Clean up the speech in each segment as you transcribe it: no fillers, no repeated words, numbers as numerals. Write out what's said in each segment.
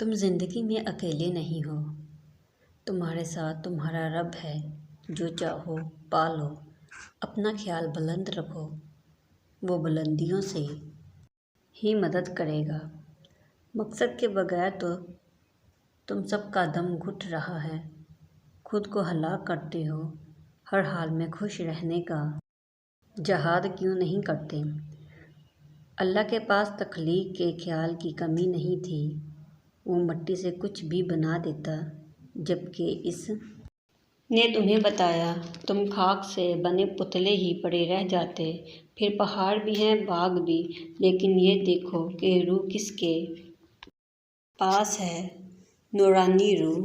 تم زندگی میں اکیلے نہیں ہو، تمہارے ساتھ تمہارا رب ہے جو چاہو پالو، اپنا خیال بلند رکھو، وہ بلندیوں سے ہی مدد کرے گا۔ مقصد کے بغیر تو تم سب کا دم گھٹ رہا ہے، خود کو ہلاک کرتے ہو، ہر حال میں خوش رہنے کا جہاد کیوں نہیں کرتے؟ اللہ کے پاس تخلیق کے خیال کی کمی نہیں تھی، وہ مٹی سے کچھ بھی بنا دیتا، جبکہ اس نے تمہیں بتایا تم خاک سے بنے پتلے ہی پڑے رہ جاتے، پھر پہاڑ بھی ہیں باغ بھی، لیکن یہ دیکھو کہ روح کس کے پاس ہے، نورانی روح۔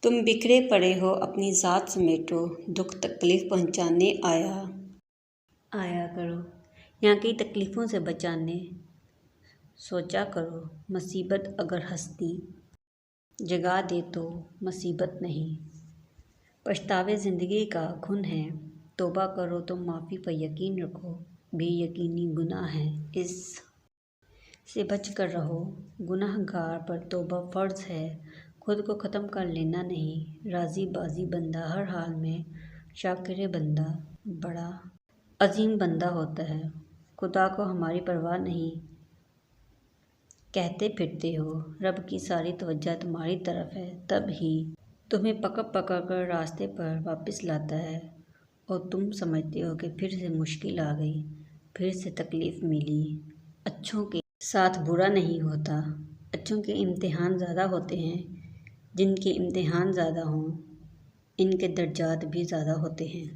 تم بکھرے پڑے ہو، اپنی ذات سمیٹو، دکھ تکلیف پہنچانے آیا کرو، یہاں کی تکلیفوں سے بچانے سوچا کرو۔ مصیبت اگر ہستی جگا دے تو مصیبت نہیں، پچھتاوے زندگی کا گھن ہے، توبہ کرو تو معافی پر یقین رکھو، بے یقینی گناہ ہے، اس سے بچ کر رہو، گناہ گار پر توبہ فرض ہے، خود کو ختم کر لینا نہیں، راضی بازی بندہ ہر حال میں شاکر بندہ بڑا عظیم بندہ ہوتا ہے۔ خدا کو ہماری پرواہ نہیں کہتے پھرتے ہو، رب کی ساری توجہ تمہاری طرف ہے، تب ہی تمہیں پکڑ پکڑ کر راستے پر واپس لاتا ہے، اور تم سمجھتے ہو کہ پھر سے مشکل آ گئی، پھر سے تکلیف ملی۔ اچھوں کے ساتھ برا نہیں ہوتا، اچھوں کے امتحان زیادہ ہوتے ہیں، جن کے امتحان زیادہ ہوں ان کے درجات بھی زیادہ ہوتے ہیں۔